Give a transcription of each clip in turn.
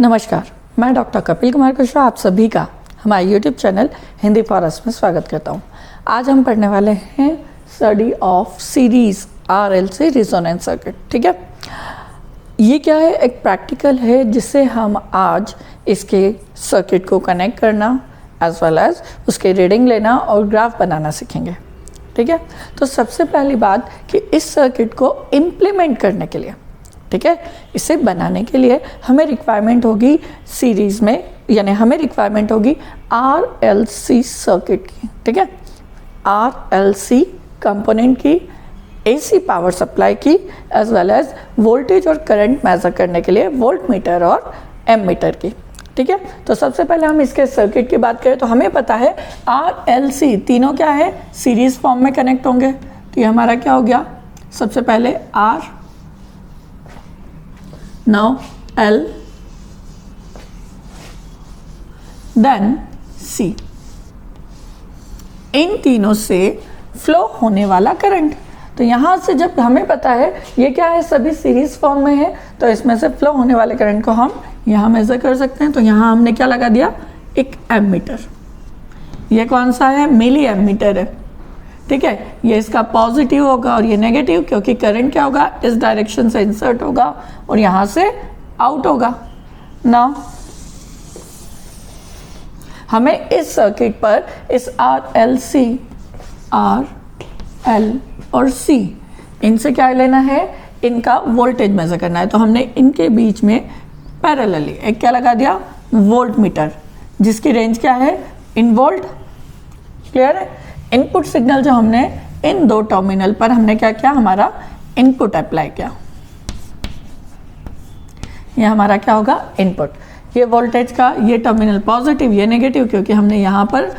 नमस्कार, मैं डॉक्टर कपिल कुमार कुशवाहा आप सभी का हमारे YouTube channel Hindi for us में स्वागत करता हूं। आज हम पढ़ने वाले हैं study of series RLC resonance circuit. ठीक है, ये क्या है? एक प्रैक्टिकल है जिससे हम आज इसके सर्किट को कनेक्ट करना एज वेल एज उसके रीडिंग लेना और ग्राफ बनाना सीखेंगे। ठीक है, तो सबसे पहली बात कि इस सर्किट को इम्प्लीमेंट करने के लिए, ठीक है, इसे बनाने के लिए हमें रिक्वायरमेंट होगी सीरीज़ में, यानी हमें रिक्वायरमेंट होगी आरएलसी सर्किट की। ठीक है, आरएलसी कंपोनेंट की, एसी पावर सप्लाई की, एज वेल एज वोल्टेज और करंट मेजर करने के लिए वोल्ट मीटर और एम मीटर की। ठीक है, तो सबसे पहले हम इसके सर्किट की बात करें तो हमें पता है आरएलसी तीनों क्या है, सीरीज फॉर्म में कनेक्ट होंगे। तो ये हमारा क्या हो गया? सबसे पहले R, now L, then C। इन तीनों से फ्लो होने वाला करंट, तो यहाँ से जब हमें पता है ये क्या है, सभी सीरीज फॉर्म में है, तो इसमें से फ्लो होने वाले करंट को हम यहाँ मेजर कर सकते हैं। तो यहाँ हमने क्या लगा दिया? एक एमीटर। ये कौन सा है? मिली एमीटर है। ठीक है, ये इसका पॉजिटिव होगा और ये नेगेटिव, क्योंकि करंट क्या होगा, इस डायरेक्शन से इंसर्ट होगा और यहाँ से आउट होगा ना। हमें इस सर्किट पर इस आरएलसी, आर, एल और सी, इनसे क्या लेना है? इनका वोल्टेज मेजर करना है। तो हमने इनके बीच में पैरेलली एक क्या लगा दिया? वोल्ट मीटर, जिसकी रेंज क्या है? इन वोल्ट। क्लियर है? इनपुट सिग्नल जो हमने इन दो टर्मिनल पर हमने क्या किया? हमारा इनपुट अप्लाई किया। ये हमारा क्या होगा? इनपुट। ये वोल्टेज का ये टर्मिनल पॉजिटिव, ये नेगेटिव, क्योंकि हमने यहाँ पर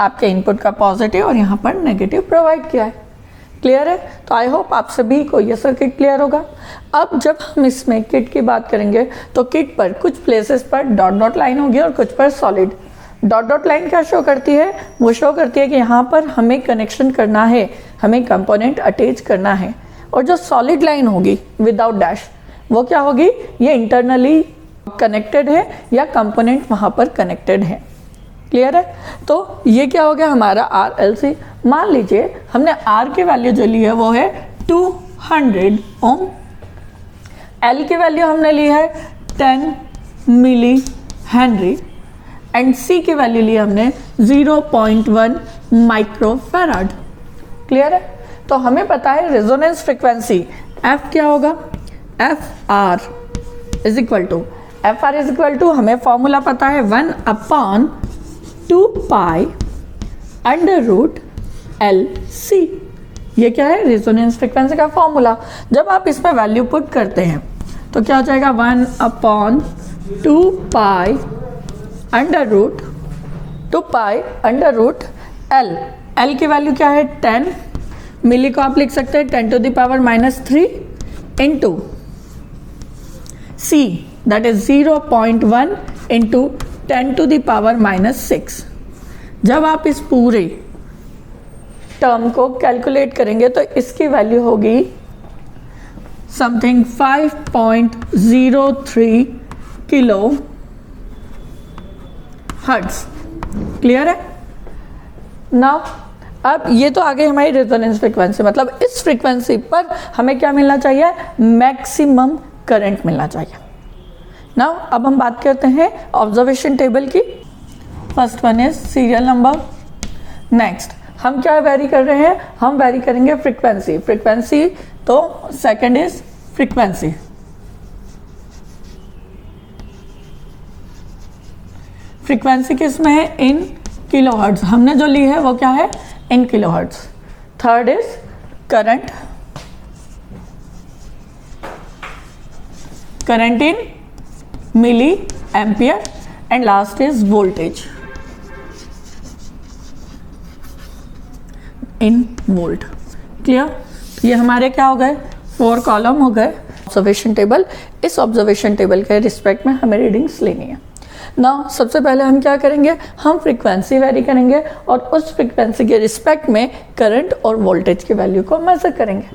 आपके इनपुट का पॉजिटिव और यहाँ पर नेगेटिव प्रोवाइड किया है। क्लियर है? तो आई होप आप सभी को ये सर्किट क्लियर होगा। अब जब हम इसमें किट की बात करेंगे तो किट पर कुछ प्लेसेस पर डॉट डॉट लाइन होगी और कुछ पर सॉलिड। डॉट डॉट लाइन क्या शो करती है? वो शो करती है कि यहाँ पर हमें कनेक्शन करना है, हमें कंपोनेंट अटैच करना है। और जो सॉलिड लाइन होगी विदाउट डैश, वो क्या होगी? ये इंटरनली कनेक्टेड है या कंपोनेंट वहाँ पर कनेक्टेड है। क्लियर है? तो ये क्या हो गया हमारा आरएलसी। मान लीजिए हमने आर की वैल्यू जो ली है वो है 200 ओम, एल की वैल्यू हमने ली है 10 मिली हेनरी एंड सी की वैल्यू ली हमने 0.1 माइक्रोफैराड। क्लियर है? तो हमें पता है रेजोनेंस फ्रीक्वेंसी एफ क्या होगा? F R is equal to हमें फॉर्मूला पता है 1/2 pi under root L C. ये क्या है? रेजोनेंस फ्रीक्वेंसी का फॉर्मूला। जब आप इसमें वैल्यू पुट करते हैं तो क्या हो जाएगा? 1/2 pi under root 2 pi under root L. L की वैल्यू क्या है? 10 मिली को आप लिख सकते हैं 10 to the power -3 into C, that is 0.1 into 10 to the power -6। जब आप इस पूरे टर्म को कैलकुलेट करेंगे तो इसकी वैल्यू होगी समथिंग 5.03 किलो हर्ट्ज। क्लियर है? नाउ अब ये तो आगे हमारी रेजोनेंस फ्रीक्वेंसी, मतलब इस फ्रीक्वेंसी पर हमें क्या मिलना चाहिए? मैक्सिमम करंट मिलना चाहिए। नाउ अब हम बात करते हैं ऑब्जर्वेशन टेबल की। First one is serial number. Next हम क्या वेरी कर रहे हैं? हम वेरी करेंगे फ्रीक्वेंसी। तो सेकंड इज फ्रीक्वेंसी। फ्रीक्वेंसी किस में है? In kilohertz. हमने जो ली है वो क्या है? In kilohertz. Third is current in milli ampere and last is voltage in volt. Clear? ये हमारे क्या हो गए? 4 कॉलम हो गए ऑब्जर्वेशन टेबल। इस ऑब्जर्वेशन टेबल के रिस्पेक्ट में हमें रीडिंग्स लेनी है ना। सबसे पहले हम क्या करेंगे? हम फ्रीक्वेंसी वेरी करेंगे और उस फ्रीक्वेंसी के रिस्पेक्ट में करंट और वोल्टेज की वैल्यू को मेजर करेंगे।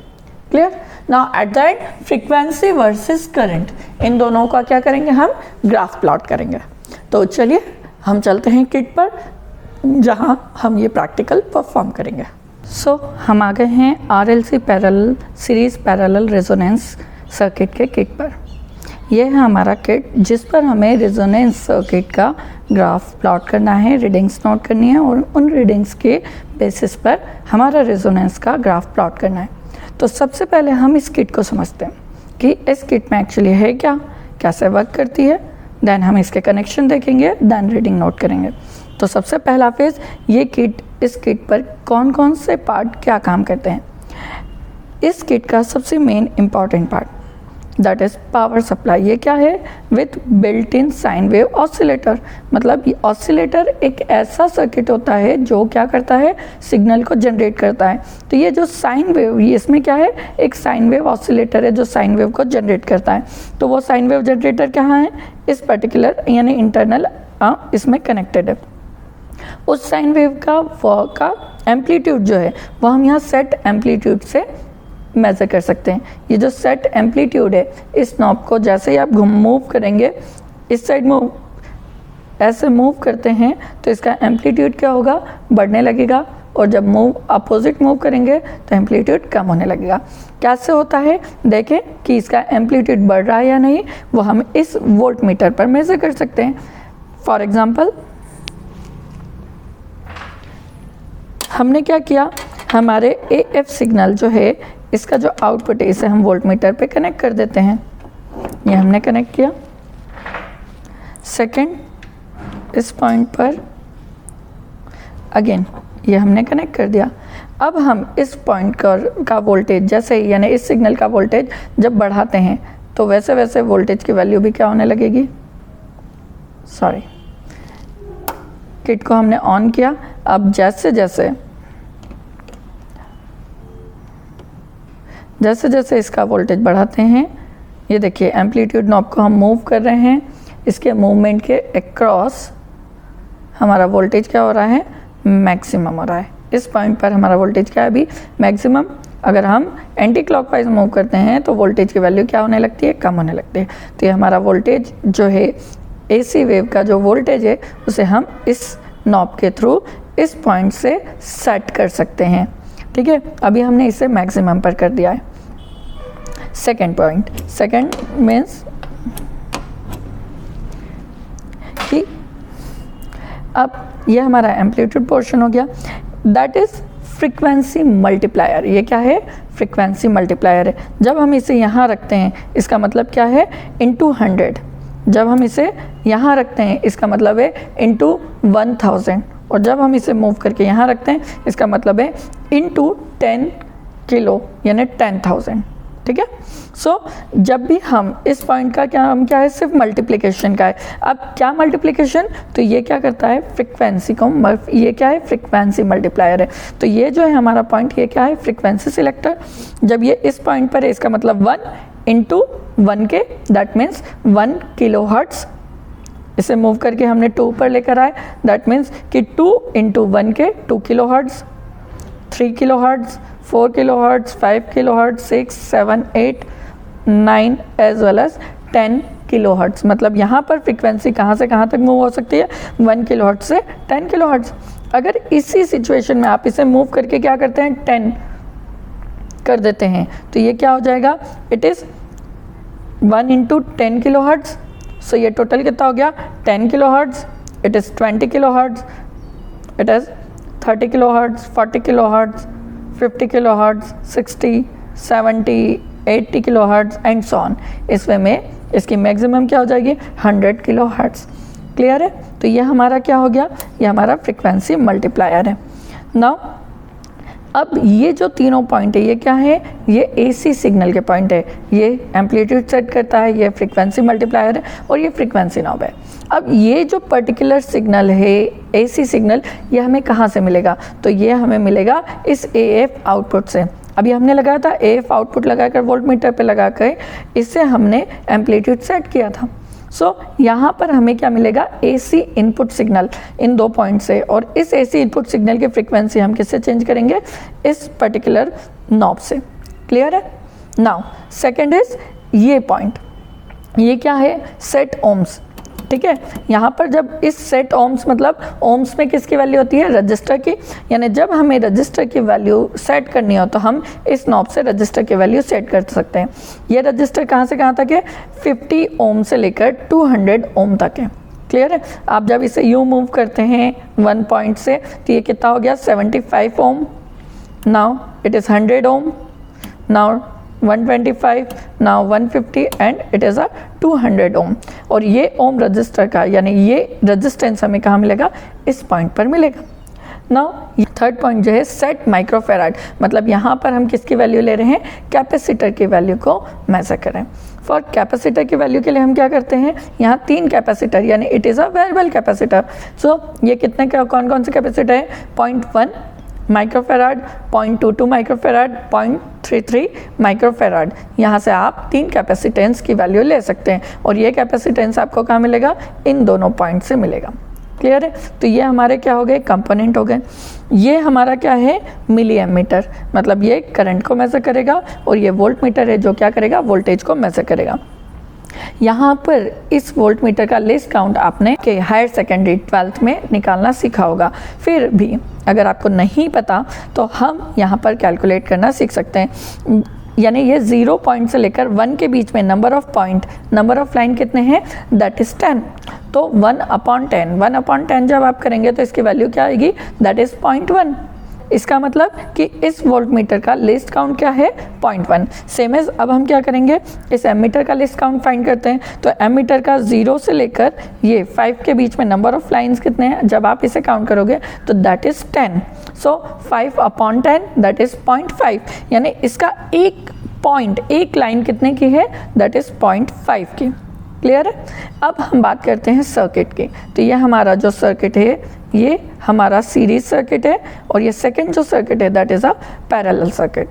Clear? Now at the end frequency versus current, इन दोनों का क्या करेंगे, हम ग्राफ प्लॉट करेंगे। तो चलिए हम चलते हैं किट पर, जहां हम ये प्रैक्टिकल परफॉर्म करेंगे। सो हम आ गए हैं RLC parallel series parallel resonance circuit के किट पर। यह है हमारा किट जिस पर हमें रेजोनेंस सर्किट का ग्राफ प्लॉट करना है, रीडिंग्स नोट करनी है और उन रीडिंग्स के बेसिस पर हमारा रेजोनेंस का ग्राफ प्लॉट करना है। तो सबसे पहले हम इस किट को समझते हैं कि इस किट में एक्चुअली है क्या, कैसे वर्क करती है, देन हम इसके कनेक्शन देखेंगे, देन रीडिंग नोट करेंगे। तो सबसे पहला फेज, ये किट, इस किट पर कौन कौन से पार्ट क्या काम करते हैं। इस किट का सबसे main important part that is power supply. ये क्या है, with built in sine wave oscillator. मतलब ये ऑसिलेटर एक ऐसा सर्किट होता है जो क्या करता है, सिग्नल को जनरेट करता है। तो ये जो साइन वेव, ये इसमें क्या है, एक साइन वेव ऑसिलेटर है जो साइन वेव को जनरेट करता है। तो वो साइन वेव जनरेटर कहाँ है, इस पर्टिकुलर यानी इंटरनल इसमें कनेक्टेड है। उस साइन वेव का एम्पलीट्यूड जो है वो हम यहाँ सेट एम्पलीट्यूड से मेज़र कर सकते हैं। ये जो सेट एम्पलीट्यूड है, इस नॉब को जैसे ही आप मूव करेंगे, इस साइड मूव ऐसे मूव करते हैं तो इसका एम्पलीट्यूड क्या होगा, बढ़ने लगेगा, और जब अपोजिट मूव करेंगे तो एम्पलीट्यूड कम होने लगेगा। कैसे होता है, देखें कि इसका एम्पलीट्यूड बढ़ रहा है या नहीं, वो हम इस वोल्ट मीटर पर मेज़र कर सकते हैं। फॉर एग्जाम्पल हमने क्या किया, हमारे AF सिग्नल जो है, इसका जो आउटपुट है, इसे हम वोल्ट मीटर पे कनेक्ट कर देते हैं। ये हमने कनेक्ट किया। सेकंड, इस पॉइंट पर अगेन ये हमने कनेक्ट कर दिया। अब हम इस पॉइंट का वोल्टेज जैसे ही, यानी इस सिग्नल का वोल्टेज जब बढ़ाते हैं तो वैसे वैसे वोल्टेज की वैल्यू भी क्या होने लगेगी, सॉरी, किट को हमने ऑन किया। अब जैसे जैसे इसका वोल्टेज बढ़ाते हैं, ये देखिए एम्पलीट्यूड नॉब को हम मूव कर रहे हैं, इसके मूवमेंट के अक्रॉस हमारा वोल्टेज क्या हो रहा है, मैक्सिमम हो रहा है। इस पॉइंट पर हमारा वोल्टेज क्या है अभी, मैक्सिमम। अगर हम एंटी क्लॉकवाइज मूव करते हैं तो वोल्टेज की वैल्यू क्या होने लगती है, कम होने लगती है। तो ये हमारा वोल्टेज जो है, AC वेव का जो वोल्टेज है, उसे हम इस नॉब के थ्रू इस पॉइंट से सेट कर सकते हैं। ठीक है, अभी हमने इसे मैक्सिमम पर कर दिया है। सेकेंड पॉइंट, सेकेंड मीन्स कि अब ये हमारा एम्पलीट्यूड पोर्शन हो गया, दैट इज फ्रीक्वेंसी मल्टीप्लायर। ये क्या है, फ्रीक्वेंसी मल्टीप्लायर है। जब हम इसे यहाँ रखते हैं इसका मतलब क्या है, इनटू 100। जब हम इसे यहाँ रखते हैं इसका मतलब है इनटू 1000, और जब हम इसे मूव करके यहाँ रखते हैं इसका मतलब है इनटू 10 किलो यानी 10,000। ठीक है, सो जब भी हम इस पॉइंट का क्या है, सिर्फ मल्टीप्लिकेशन का है। अब क्या मल्टीप्लिकेशन, तो ये क्या करता है, फ्रीक्वेंसी को, ये क्या है, फ्रीक्वेंसी मल्टीप्लायर है। तो ये जो है हमारा पॉइंट, ये क्या है, फ्रीक्वेंसी सिलेक्टर। जब ये इस पॉइंट पर है इसका मतलब 1 इंटू 1 के, दैट मीन्स 1 किलो हर्ट्स। इसे मूव करके हमने 2 पर लेकर आए, दैट मीन्स कि 2 इंटू 1 के 2 kilo hertz, 3 kilo hertz, 4 kilo hertz, 5 kilo hertz, 6, 7, 8, 9 as well as 10 kilo hertz. मतलब यहाँ पर फ्रीक्वेंसी कहाँ से कहाँ तक मूव हो सकती है, 1 किलो हर्ट्स से 10 किलो हर्ट्स। अगर इसी सिचुएशन में आप इसे मूव करके क्या करते हैं, 10 कर देते हैं, तो ये क्या हो जाएगा, it is 1 into 10 kilo hertz. So ये टोटल कितना हो गया, 10 kilo hertz, it is 20 kilo hertz, it is 30 kilo hertz, 40 kilo hertz, 50 kilo hertz, 60, 70, 80 kilo hertz and so on. इस वे में इसकी मैक्सिमम क्या हो जाएगी, 100 किलो हर्ट्स। क्लियर है, तो ये हमारा क्या हो गया, ये हमारा फ्रीक्वेंसी मल्टीप्लायर है। नाउ अब ये जो तीनों पॉइंट है, ये क्या है, ये AC सिग्नल के पॉइंट है। ये एम्पलीट्यूड सेट करता है, ये फ्रीक्वेंसी मल्टीप्लायर है, और ये फ्रीक्वेंसी नॉब है। अब ये जो पर्टिकुलर सिग्नल है, AC सिग्नल, ये हमें कहाँ से मिलेगा, तो ये हमें मिलेगा इस AF आउटपुट से। अभी हमने लगाया था AF आउटपुट लगाकर वोल्ट मीटर पे लगा कर, इससे हमने एम्पलीट्यूड सेट किया था। सो यहाँ पर हमें क्या मिलेगा, AC इनपुट सिग्नल इन 2 पॉइंट से, और इस AC इनपुट सिग्नल की फ्रीक्वेंसी हम किससे चेंज करेंगे, इस पर्टिकुलर नॉब से। क्लियर है, नाउ सेकेंड इज ये पॉइंट, ये क्या है, सेट ओम्स, ठीक है। यहाँ पर जब इस सेट ओम्स मतलब ओम्स में किसकी वैल्यू होती है, रजिस्टर की, यानी जब हमें रजिस्टर की वैल्यू सेट करनी हो तो हम इस नॉब से रजिस्टर की वैल्यू सेट कर सकते हैं। ये रजिस्टर कहाँ से कहाँ तक है, 50 ओम से लेकर 200 ओम तक है, क्लियर है। आप जब इसे यूँ मूव करते हैं 1 पॉइंट से तो ये कितना हो गया, 75 ohm, now it is 100 ohm, now 125, now 150 and it is a 200 ohm. और ये ओम रजिस्टर का यानी ये रजिस्टेंस हमें कहाँ मिलेगा, इस पॉइंट पर मिलेगा। नाउ थर्ड पॉइंट जो है सेट माइक्रोफेराड, मतलब यहाँ पर हम किसकी वैल्यू ले रहे हैं, कैपेसिटर की वैल्यू को मेजर करें। फॉर कैपेसिटर की वैल्यू के लिए हम क्या करते हैं, यहाँ 3 कैपेसिटर यानी it is a variable capacitor. So ये कितने का कौन कौन से कैपेसिटर है, 0.1 माइक्रोफेराड, 0.22 माइक्रोफेराड, 0.33 माइक्रोफेराड। यहाँ से आप 3 कैपेसिटेंस की वैल्यू ले सकते हैं और ये कैपेसिटेंस आपको कहाँ मिलेगा, इन दोनों पॉइंट से मिलेगा, क्लियर है। तो ये हमारे क्या हो गए, कंपोनेंट हो गए। ये हमारा क्या है, मिली एमीटर, मतलब ये करंट को मेजर करेगा और ये वोल्ट मीटर है जो क्या करेगा, वोल्टेज को मेजर करेगा। यहाँ पर इस वोल्ट मीटर का लिस्ट काउंट आपने के हायर सेकेंडरी 12th में निकालना सीखा होगा। फिर भी अगर आपको नहीं पता तो हम यहाँ पर कैलकुलेट करना सीख सकते हैं, यानी ये 0 पॉइंट से लेकर 1 के बीच में number of point, number of line कितने हैं, दैट इज़ 10। तो 1/10, 1/10 जब आप करेंगे तो इसकी वैल्यू क्या आएगी, दैट इज़ 0.1। इसका मतलब कि इस वोल्ट मीटर का लिस्ट काउंट क्या है, 0.1। सेम एज अब हम क्या करेंगे, इस एमीटर का लिस्ट काउंट फाइंड करते हैं। तो एमीटर का 0 से लेकर ये 5 के बीच में नंबर ऑफ लाइंस कितने हैं, जब आप इसे काउंट करोगे तो that is 10। So 5/10 that is 0.5, यानी इसका एक लाइन कितने की है, दैट इज़ 0.5 की, क्लियर है। अब हम बात करते हैं सर्किट की। तो ये हमारा जो सर्किट है ये हमारा सीरीज सर्किट है और ये सेकंड जो सर्किट है that is a parallel circuit.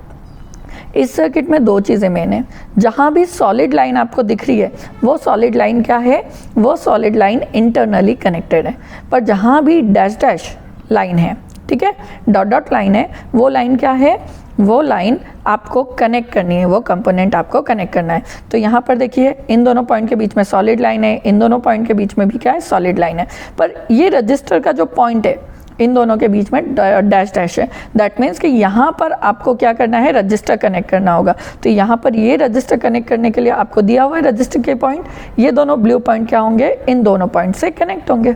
इस सर्किट में 2 चीज़ें मेन है, जहाँ भी सॉलिड लाइन आपको दिख रही है वो सॉलिड लाइन क्या है, वो सॉलिड लाइन इंटरनली कनेक्टेड है, पर जहाँ भी डैश डैश लाइन है, ठीक है, डॉट डॉट लाइन है, वो लाइन क्या है, वो लाइन आपको कनेक्ट करनी है, वो कंपोनेंट आपको कनेक्ट करना है। तो यहाँ पर देखिए इन दोनों पॉइंट के बीच में सॉलिड लाइन है, इन दोनों पॉइंट के बीच में भी क्या है, सॉलिड लाइन है, पर ये रजिस्टर का जो पॉइंट है इन दोनों के बीच में डैश डैश है। दैट मीन्स कि यहाँ पर आपको क्या करना है, रजिस्टर कनेक्ट करना होगा। तो यहाँ पर ये रजिस्टर कनेक्ट करने के लिए आपको दिया हुआ है रजिस्टर के पॉइंट, ये दोनों ब्लू पॉइंट क्या होंगे, इन दोनों पॉइंट से कनेक्ट होंगे।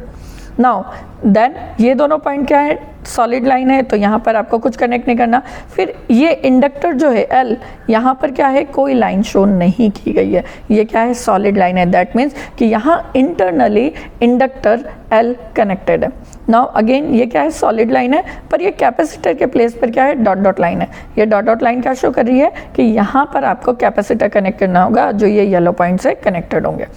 नाउ देन ये दोनों पॉइंट क्या है, सॉलिड लाइन है, तो यहाँ पर आपको कुछ कनेक्ट नहीं करना। फिर ये इंडक्टर जो है L, यहाँ पर क्या है, कोई लाइन शो नहीं की गई है, ये क्या है, सॉलिड लाइन है। दैट मीन्स कि यहाँ इंटरनली इंडक्टर L कनेक्टेड है। नाउ अगेन ये क्या है, सॉलिड लाइन है, पर ये कैपेसिटर के प्लेस पर क्या है, डॉट डॉट लाइन है। ये डॉट डॉट लाइन क्या शो कर रही है कि यहाँ पर आपको कैपेसिटर कनेक्ट करना होगा जो ये येलो पॉइंट से कनेक्टेड होंगे।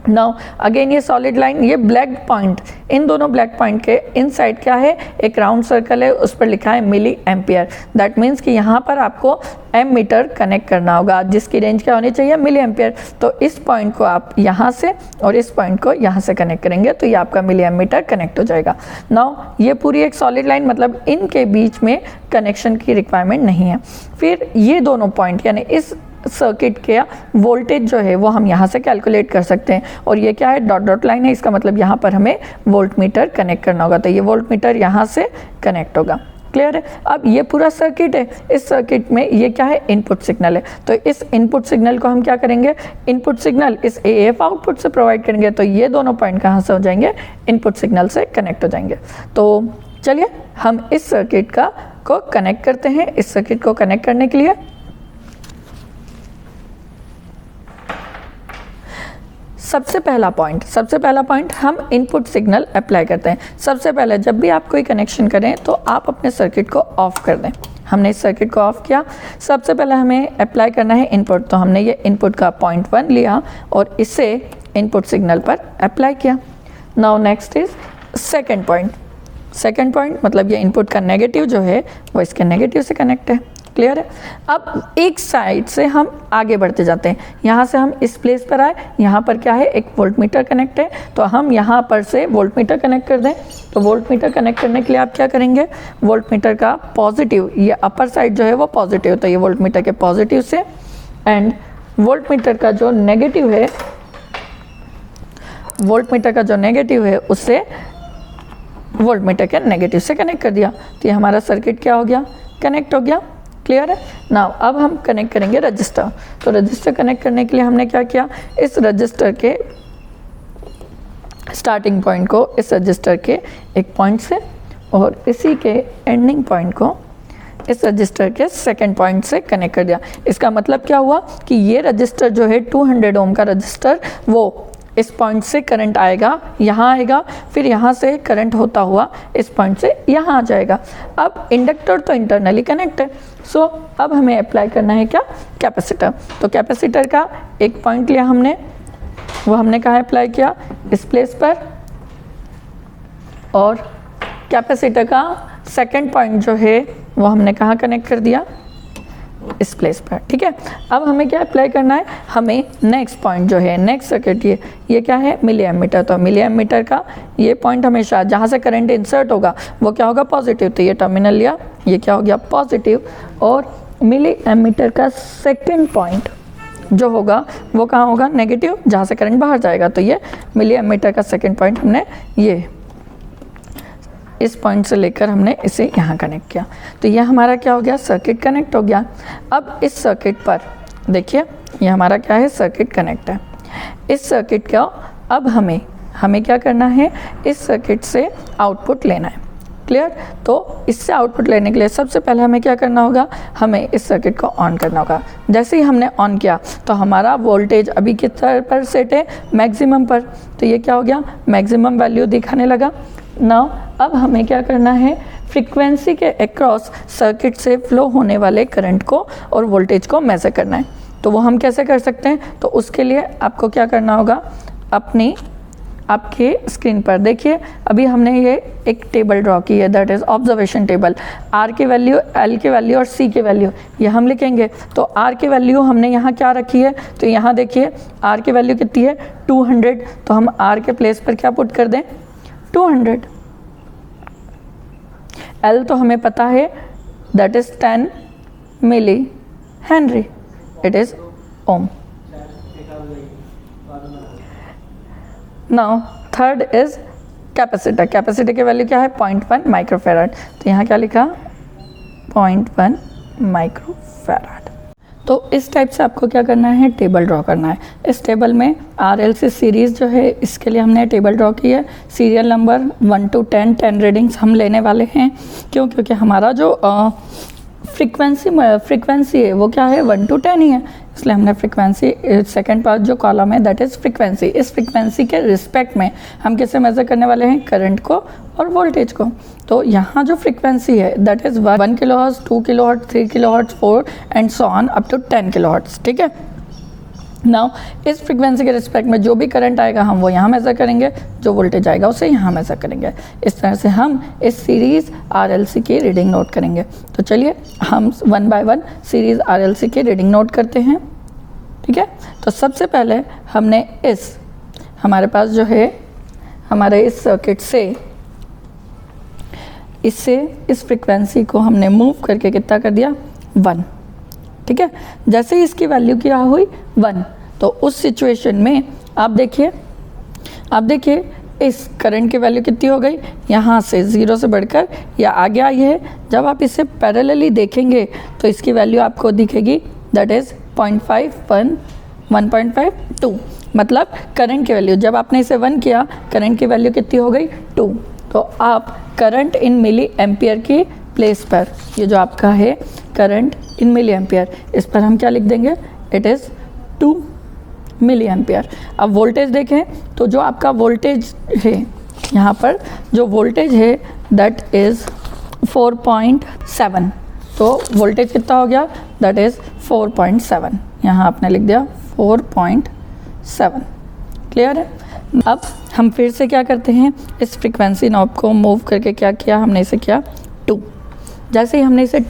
नाउ अगेन ये सॉलिड लाइन, ये ब्लैक पॉइंट, इन दोनों ब्लैक पॉइंट के इन साइड क्या है, एक राउंड सर्कल है, उस पर लिखा है मिली एम्पियर। दैट मीन्स कि यहाँ पर आपको एम मीटर कनेक्ट करना होगा जिसकी रेंज क्या होनी चाहिए, मिली एम्पियर। तो इस पॉइंट को आप यहाँ से और इस पॉइंट को यहाँ से कनेक्ट करेंगे तो ये आपका मिली एम्मीटर कनेक्ट हो जाएगा। नाउ ये पूरी एक सॉलिड लाइन, मतलब इनके बीच में कनेक्शन की रिक्वायरमेंट नहीं है। फिर ये दोनों पॉइंट यानी इस सर्किट के वोल्टेज जो है वो हम यहाँ से कैलकुलेट कर सकते हैं। और ये क्या है, डॉट डॉट लाइन है, इसका मतलब यहाँ पर हमें वोल्ट मीटर कनेक्ट करना होगा, तो ये वोल्ट मीटर यहाँ से कनेक्ट होगा, क्लियर है। अब ये पूरा सर्किट है, इस सर्किट में ये क्या है, इनपुट सिग्नल है। तो इस इनपुट सिग्नल को हम क्या करेंगे, इनपुट सिग्नल इस AF आउटपुट से प्रोवाइड करेंगे, तो ये दोनों पॉइंट कहाँ से हो जाएंगे, इनपुट सिग्नल से कनेक्ट हो जाएंगे। तो चलिए हम इस सर्किट को कनेक्ट करते हैं। इस सर्किट को कनेक्ट करने के लिए सबसे पहला पॉइंट हम इनपुट सिग्नल अप्लाई करते हैं। सबसे पहले जब भी आप कोई कनेक्शन करें तो आप अपने सर्किट को ऑफ कर दें। हमने इस सर्किट को ऑफ किया, सबसे पहले हमें अप्लाई करना है इनपुट। तो हमने ये इनपुट का 0.1 लिया और इसे इनपुट सिग्नल पर अप्लाई किया। Now next is second point, मतलब ये इनपुट का नेगेटिव जो है वो इसके नेगेटिव से कनेक्ट है, क्लियर है। अब एक साइड से हम आगे बढ़ते जाते हैं, यहाँ से हम इस प्लेस पर आए, यहाँ पर क्या है, एक वोल्ट मीटर कनेक्ट है, तो हम यहाँ पर से वोल्ट मीटर कनेक्ट कर दें। तो वोल्ट मीटर कनेक्ट करने के लिए आप क्या करेंगे, वोल्ट मीटर का पॉजिटिव, ये अपर साइड जो है वो पॉजिटिव, तो ये वोल्ट मीटर के पॉजिटिव से एंड वोल्ट मीटर का जो नेगेटिव है, वोल्ट मीटर का जो नेगेटिव है उससे वोल्ट मीटर के नेगेटिव से कनेक्ट कर दिया, तो ये हमारा सर्किट क्या हो गया, कनेक्ट हो गया। क्लियर है। नाउ अब हम कनेक्ट करेंगे रजिस्टर। तो रजिस्टर कनेक्ट करने के लिए हमने क्या किया, इस रजिस्टर के स्टार्टिंग पॉइंट को इस रजिस्टर के एक पॉइंट से और इसी के एंडिंग पॉइंट को इस रजिस्टर के सेकंड पॉइंट से कनेक्ट कर दिया। इसका मतलब क्या हुआ कि ये रजिस्टर जो है 200 ओम का रजिस्टर, वो इस पॉइंट से करंट आएगा, यहाँ आएगा, फिर यहाँ से करंट होता हुआ इस पॉइंट से यहाँ आ जाएगा। अब इंडक्टर तो इंटरनली कनेक्ट है, सो अब हमें अप्लाई करना है क्या, कैपेसिटर। तो कैपेसिटर का एक पॉइंट लिया हमने, वो हमने कहाँ अप्लाई किया, इस प्लेस पर, और कैपेसिटर का सेकंड पॉइंट जो है वो हमने कहाँ कनेक्ट कर दिया, इस प्लेस पर। ठीक है। अब हमें क्या अप्लाई करना है, हमें नेक्स्ट पॉइंट जो है, नेक्स्ट सर्किट ये क्या है, मिली एमीटर। तो मिली एमीटर का ये पॉइंट हमेशा जहाँ से करंट इंसर्ट होगा वो क्या होगा, पॉजिटिव। तो ये टर्मिनल लिया, ये क्या हो गया, पॉजिटिव। और मिली एमीटर का सेकेंड पॉइंट जो होगा वो कहाँ होगा, नेगेटिव, जहाँ से करंट बाहर जाएगा। तो ये मिली एमीटर का सेकेंड पॉइंट हमने ये इस पॉइंट से लेकर हमने इसे यहाँ कनेक्ट किया। तो ये हमारा क्या हो गया, सर्किट कनेक्ट हो गया। अब इस सर्किट पर देखिए, ये हमारा क्या है, सर्किट कनेक्ट है। इस सर्किट का अब हमें क्या करना है, इस सर्किट से आउटपुट लेना है। क्लियर। तो इससे आउटपुट लेने के लिए सबसे पहले हमें क्या करना होगा, हमें इस सर्किट को ऑन करना होगा। जैसे ही हमने ऑन किया तो हमारा वोल्टेज अभी किस पर सेट है, मैक्सिमम पर। तो ये क्या हो गया, मैक्सिमम वैल्यू दिखाने लगा। नाउ अब हमें क्या करना है, फ्रीक्वेंसी के अक्रॉस सर्किट से फ्लो होने वाले करंट को और वोल्टेज को मेजर करना है। तो वो हम कैसे कर सकते हैं, तो उसके लिए आपको क्या करना होगा, आपके स्क्रीन पर देखिए, अभी हमने ये एक टेबल ड्रॉ की है, that is observation table. R की वैल्यू, एल की वैल्यू और सी की वैल्यू ये हम लिखेंगे। तो आर की वैल्यू हमने यहाँ क्या रखी है, तो यहाँ देखिए आर की वैल्यू कितनी है, 200। तो हम आर के प्लेस पर क्या पुट कर दें, 200। एल तो हमें पता है, that is 10 milli henry, it is ohm. Now third is capacitor. Capacitor की वैल्यू क्या है, 0.1 माइक्रोफैराड। तो यहाँ क्या लिखा, 0.1 माइक्रोफैराड। तो इस टाइप से आपको क्या करना है, टेबल ड्रॉ करना है। इस टेबल में RLC सीरीज़ जो है, इसके लिए हमने टेबल ड्रॉ की है। सीरियल नंबर 1 to 10 रीडिंग्स हम लेने वाले हैं। क्यों, क्योंकि हमारा जो फ्रीक्वेंसी है वो क्या है, 1 to 10 ही है, इसलिए हमने फ्रीक्वेंसी सेकंड पार्ट जो कॉलम है दैट इज़ फ्रीक्वेंसी। इस फ्रीक्वेंसी के रिस्पेक्ट में हम कैसे मेजर करने वाले हैं, करंट को और वोल्टेज को। तो यहाँ जो फ्रीक्वेंसी है that is 1 kilohertz, 2 kilohertz, 3 kilohertz, 4 and so on up to 10 kilohertz. ठीक है। नाउ इस फ्रीक्वेंसी के रिस्पेक्ट में जो भी करंट आएगा हम वो यहाँ मेज़र करेंगे, जो वोल्टेज आएगा उसे यहाँ मेज़र करेंगे। इस तरह से हम इस सीरीज़ RLC की रीडिंग नोट करेंगे। तो चलिए हम 1 by 1 सीरीज़ RLC की रीडिंग नोट करते हैं। ठीक है। तो सबसे पहले हमने हमारे पास जो है, हमारे इस सर्किट से इस फ्रीक्वेंसी को हमने मूव करके कितना कर दिया, 1। ठीक है। जैसे ही इसकी वैल्यू क्या हुई, 1, तो उस सिचुएशन में आप देखिए इस करंट की वैल्यू कितनी हो गई, यहाँ से 0 से बढ़कर या आगे आई है। जब आप इसे पैरेलली देखेंगे तो इसकी वैल्यू आपको दिखेगी, दैट इज़ 0.5, 1.5, 2। मतलब करंट की वैल्यू, जब आपने इसे 1 किया, करंट की वैल्यू कितनी हो गई, 2। तो आप करंट इन मिली एम्पियर की प्लेस पर, ये जो आपका है करंट इन मिली एम्पियर, इस पर हम क्या लिख देंगे, इट इज़ 2 मिली एम्पियर। अब वोल्टेज देखें तो जो आपका वोल्टेज है, यहाँ पर जो वोल्टेज है दैट इज़ 4.7। तो वोल्टेज कितना हो गया, दैट इज़ 4.7। यहाँ आपने लिख दिया 4.7। क्लियर है। अब हम फिर से क्या करते हैं, इस फ्रीक्वेंसी नॉब को मूव करके क्या किया हमने, इसे किया 2। जैसे ही हमने इसे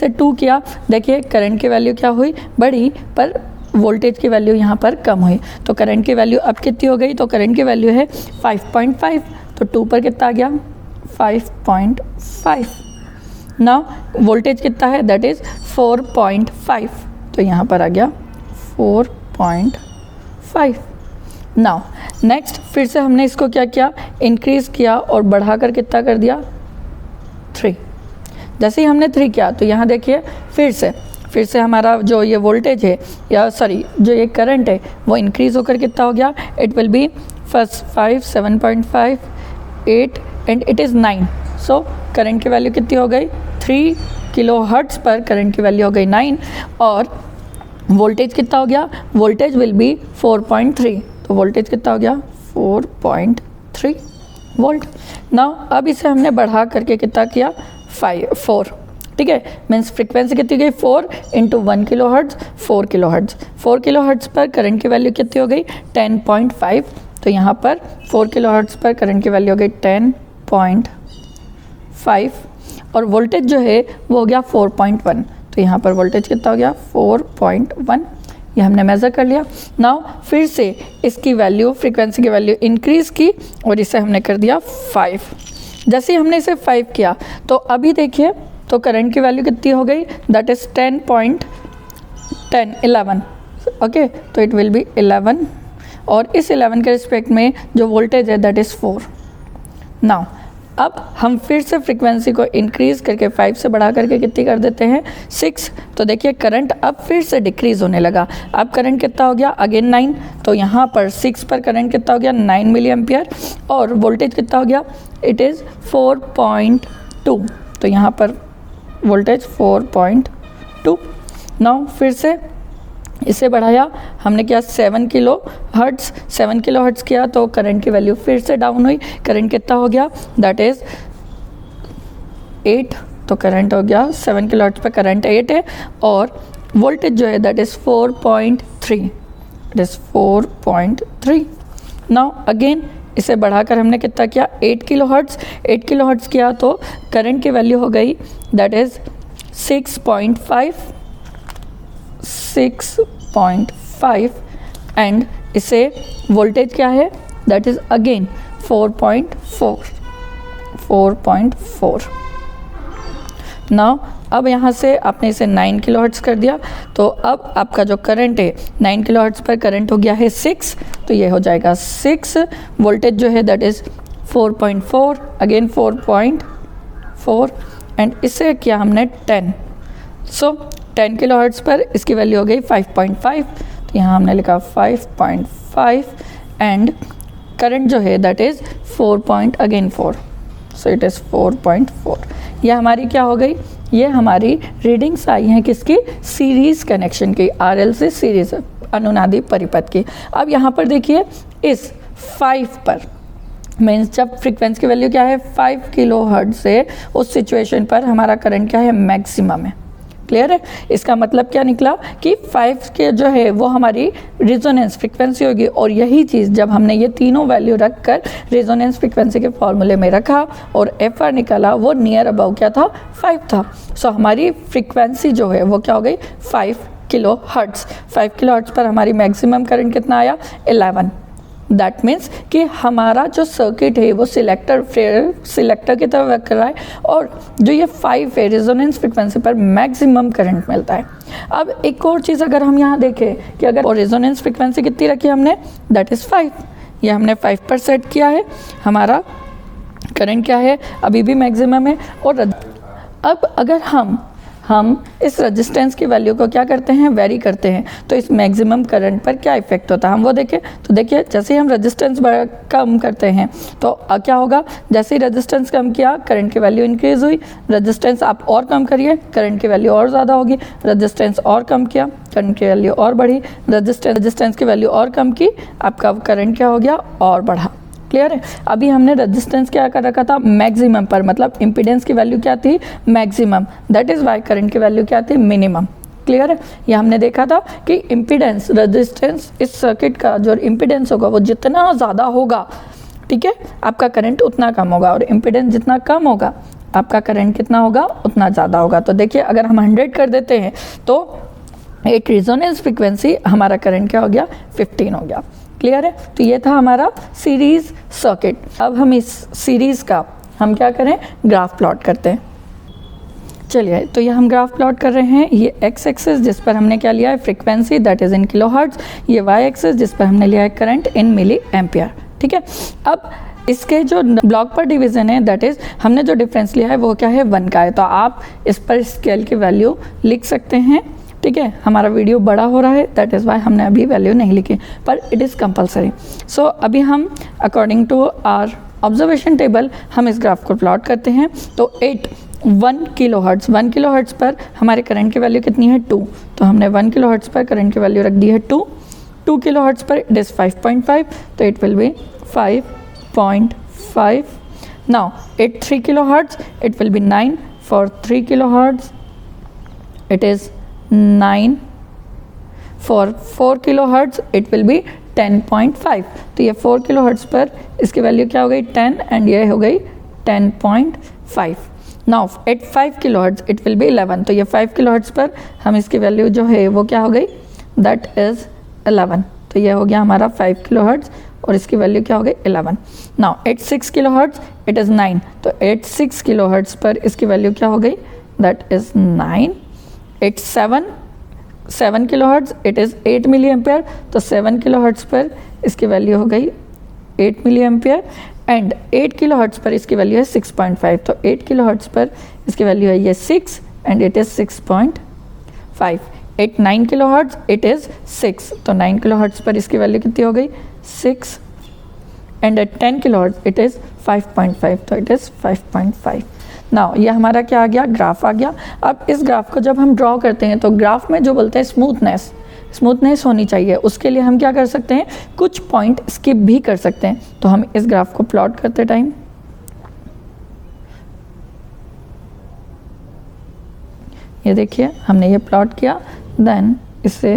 2 किया, देखिए करंट की वैल्यू क्या हुई, बढ़ी, पर वोल्टेज की वैल्यू यहाँ पर कम हुई। तो करंट की वैल्यू अब कितनी हो गई, तो करंट की वैल्यू है 5.5। तो 2 पर कितना आ गया, 5.5। ना वोल्टेज कितना है, दैट इज़ 4.5, तो यहाँ पर आ गया 4.5। नाउ नेक्स्ट फिर से हमने इसको क्या किया, इंक्रीज़ किया और बढ़ाकर कितना कर दिया 3। जैसे ही हमने 3 किया तो यहाँ देखिए फिर से हमारा जो ये वोल्टेज है या सॉरी जो ये करंट है वो इंक्रीज़ होकर कितना हो गया, it will be first 5, 7.5, 8 and it is 9। So current की वैल्यू कितनी हो गई, 3 किलो हर्ट्ज़ पर करंट की वैल्यू हो गई 9 और वोल्टेज कितना हो गया, वोल्टेज विल बी 4.3, तो वोल्टेज कितना हो गया 4.3 वोल्ट। नाउ अब इसे हमने बढ़ा करके कितना किया 4, ठीक है, मीन्स फ्रीक्वेंसी कितनी गई 4 into 1 kilo hertz 4 kilo hertz. 4 kilo hertz पर करंट की वैल्यू कितनी हो गई 10.5, तो यहाँ पर 4 किलो हर्ट्ज़ पर करंट की वैल्यू हो गई 10.5 और वोल्टेज जो है वो हो गया 4.1, तो यहाँ पर वोल्टेज कितना हो गया 4.1, ये हमने मेज़र कर लिया। नाउ फिर से इसकी वैल्यू फ्रीक्वेंसी की वैल्यू इंक्रीज़ की और इसे हमने कर दिया 5। जैसे ही हमने इसे 5 किया तो अभी देखिए तो करंट की वैल्यू कितनी हो गई, दैट इज़ 11, ओके, तो इट विल बी 11 और इस 11 के रिस्पेक्ट में जो वोल्टेज है दैट इज़ 4। नाउ अब हम फिर से फ्रीक्वेंसी को इंक्रीज़ करके 5 से बढ़ा करके कितनी कर देते हैं 6, तो देखिए करंट अब फिर से डिक्रीज़ होने लगा। अब करंट कितना हो गया अगेन 9, तो यहाँ पर 6 पर करंट कितना हो गया 9 मिली एम्पियर और वोल्टेज कितना हो गया, इट इज़ 4.2, तो यहाँ पर वोल्टेज 4.2। नाउ फिर से इसे बढ़ाया हमने क्या 7 किलो हर्ट्ज़ किया तो करंट की वैल्यू फिर से डाउन हुई। करंट कितना हो गया, दैट इज़ 8, तो करंट हो गया 7 किलो हर्ट्ज़ पर करंट 8 है और वोल्टेज जो है दैट इज़ 4.3। नाउ अगेन इसे बढ़ाकर हमने कितना किया 8 किलो हर्ट्ज़ किया तो करंट की वैल्यू हो गई दैट इज़ 6.5 एंड इसे वोल्टेज क्या है दैट इज़ अगेन 4.4। नाउ अब यहाँ से आपने इसे 9 किलो हर्ट्ज़ कर दिया तो अब आपका जो करंट है 9 किलो हर्ट्ज़ पर करंट हो गया है 6, तो ये हो जाएगा 6। वोल्टेज जो है दैट इज़ 4.4 अगेन 4.4 एंड इसे किया हमने 10, सो 10 किलो हर्ट्ज़ पर इसकी वैल्यू हो गई 5.5, तो यहाँ हमने लिखा 5.5 एंड करंट जो है that is 4, so it is 4.4। ये हमारी क्या हो गई, ये हमारी रीडिंग्स आई हैं किसकी, सीरीज़ कनेक्शन की, RLC सीरीज़ अनुनादी परिपथ की। अब यहाँ पर देखिए इस 5 पर मीन्स जब फ्रीक्वेंसी की वैल्यू क्या है 5 किलो हर्ट्ज़ से उस सिचुएशन पर हमारा करंट क्या है मैक्सिमम है। क्लियर है, इसका मतलब क्या निकला कि 5 के जो है वो हमारी रेजोनेंस फ्रीक्वेंसी होगी और यही चीज़ जब हमने ये तीनों वैल्यू रख कर रेजोनेंस फ्रीक्वेंसी के फॉर्मूले में रखा और FR निकाला वो नियर अबाउ क्या था 5 था। सो हमारी फ्रीक्वेंसी जो है वो क्या हो गई 5 किलो हर्ट्ज़। 5 किलो हर्ट्ज़ पर हमारी मैक्सिमम करंट कितना आया 11। दैट मीन्स कि हमारा जो सर्किट है वो सिलेक्टर की तरह वर्क कर रहा है और जो ये 5 है रेजोनेंस फ्रीक्वेंसी पर मैक्सिमम करंट मिलता है। अब एक और चीज़ अगर हम यहाँ देखें कि अगर और रेजोनेंस फ्रीक्वेंसी कितनी रखी हमने दैट इज़ 5, ये हमने 5 पर सेट किया है, हमारा करंट क्या है अभी भी मैक्सिमम है। और अब अगर हम इस रेजिस्टेंस की वैल्यू को क्या करते हैं वेरी करते हैं तो इस मैक्सिमम करंट पर क्या इफेक्ट होता है हम वो देखें। तो देखिए जैसे ही हम रेजिस्टेंस कम करते हैं तो क्या होगा, जैसे ही रेजिस्टेंस कम किया करंट की वैल्यू इंक्रीज़ हुई, रेजिस्टेंस आप और कम करिए करंट की वैल्यू और ज़्यादा होगी, रेजिस्टेंस और कम किया करंट की वैल्यू और बढ़ी, रेजिस्टेंस की वैल्यू और कम की आपका करंट क्या हो गया और बढ़ा। क्लियर है, अभी हमने रेजिस्टेंस क्या कर रखा था मैक्सिमम पर, मतलब इम्पीडेंस की वैल्यू क्या थी maximum, that is why current की वैल्यू क्या थी मिनिमम। क्लियर है, ये हमने देखा था कि इम्पीडेंस रेजिस्टेंस इस सर्किट का जो इम्पीडेंस होगा वो जितना ज़्यादा होगा ठीक है आपका करंट उतना कम होगा और इम्पीडेंस जितना कम होगा आपका करंट कितना होगा उतना ज़्यादा होगा। तो देखिए अगर हम 100 कर देते हैं तो एक रेजोनेंस फ्रीक्वेंसी हमारा करंट क्या हो गया 15 हो गया। क्लियर है, तो ये था हमारा सीरीज़ सर्किट। अब हम इस सीरीज़ का हम क्या करें ग्राफ प्लॉट करते हैं। चलिए, तो ये हम ग्राफ प्लॉट कर रहे हैं। ये एक्स एक्सिस जिस पर हमने क्या लिया है frequency, that is in kilo hertz. ये वाई एक्सिस जिस पर हमने लिया है करंट इन मिली एम्पियर। ठीक है, अब इसके जो ब्लॉक पर डिवीज़न है, दैट इज़ हमने जो डिफरेंस लिया है वो क्या है 1 का है। तो आप इस पर स्केल की वैल्यू लिख सकते हैं। ठीक है, हमारा वीडियो बड़ा हो रहा है, दैट इज़ वाई हमने अभी वैल्यू नहीं लिखी, पर इट इज़ कंपलसरी। सो अभी हम according to our observation table हम इस ग्राफ को प्लॉट करते हैं। तो 1 किलो हर्ट्ज़ पर हमारे करंट की वैल्यू कितनी है 2। तो हमने 1 किलो हर्ट्ज़ पर करंट की वैल्यू रख दी है 2 किलो हर्ट्ज़ पर इट इज़ 5.5, तो it will be 5.5. Now at 3 kilohertz it will be 9. For 3 kilohertz it is 9. For 4 kilohertz it will be 10.5. तो ये 4 kilohertz पर इसकी वैल्यू क्या हो गई 10 एंड ये हो गई 10.5. Now at 5 kilohertz it will be 11. तो ये 5 kilohertz पर हम इसकी वैल्यू जो है वो क्या हो गई that is 11. तो ये हो गया हमारा 5 kilohertz और इसकी वैल्यू क्या हो गई 11. Now at 6 kilo hertz it is 9. तो एट 6 किलो हर्ट्ज़ पर इसकी वैल्यू क्या हो गई that is 9. At 7 kilo hertz it is 8 milli ampere. तो 7 किलो हर्ट्ज़ पर इसकी वैल्यू हो गई 8 milli ampere. And 8 kilo hertz पर इसकी वैल्यू है 6.5. तो 8 किलो हर्ट्ज़ पर इसकी वैल्यू है ये 6 and it is 6.5. At 9 kilo hertz it is 6. तो 9 किलो हर्ट्ज़ पर इसकी वैल्यू कितनी हो गई 6 and at 10 kilo hertz it is 5.5. तो इट इज़ 5.5. नाउ ये हमारा क्या आ गया ग्राफ आ गया. अब इस ग्राफ को जब हम ड्रॉ करते हैं तो ग्राफ में जो बोलते हैं स्मूथनेस होनी चाहिए. उसके लिए हम क्या कर सकते हैं कुछ पॉइंट स्किप भी कर सकते हैं. तो हम इस ग्राफ को प्लॉट करते टाइम ये देखिए हमने ये प्लॉट किया. देन इसे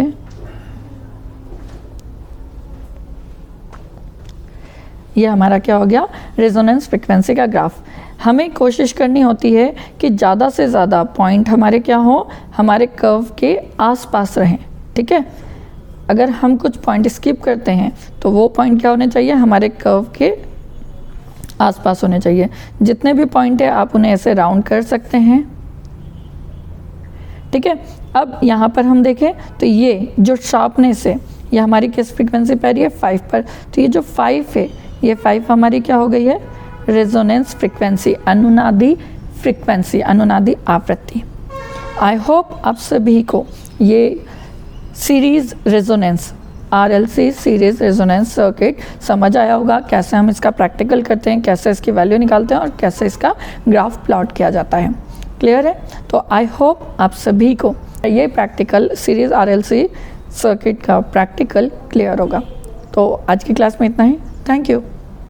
ये हमारा क्या हो गया रेजोनेंस फ्रीक्वेंसी का ग्राफ. हमें कोशिश करनी होती है कि ज़्यादा से ज़्यादा पॉइंट हमारे क्या हो हमारे कर्व के आसपास रहें. ठीक है, अगर हम कुछ पॉइंट स्किप करते हैं तो वो पॉइंट क्या होने चाहिए हमारे कर्व के आसपास होने चाहिए. जितने भी पॉइंट है आप उन्हें ऐसे राउंड कर सकते हैं. ठीक है, अब यहाँ पर हम देखें तो ये जो शार्पनेस है ये हमारी किस फ्रीक्वेंसी पे आ रही है 5 पर. तो ये जो 5 है ये 5 हमारी क्या हो गई है रेजोनेंस फ्रीक्वेंसी, अनुनादी फ्रीक्वेंसी, अनुनादी आवृत्ति. आई होप आप सभी को ये series resonance RLC series resonance circuit समझ आया होगा. कैसे हम इसका प्रैक्टिकल करते हैं, कैसे इसकी वैल्यू निकालते हैं और कैसे इसका ग्राफ प्लॉट किया जाता है. क्लियर है. तो आई होप आप सभी को ये प्रैक्टिकल सीरीज़ RLC सर्किट का प्रैक्टिकल क्लियर होगा. तो आज की क्लास में इतना ही. Thank you.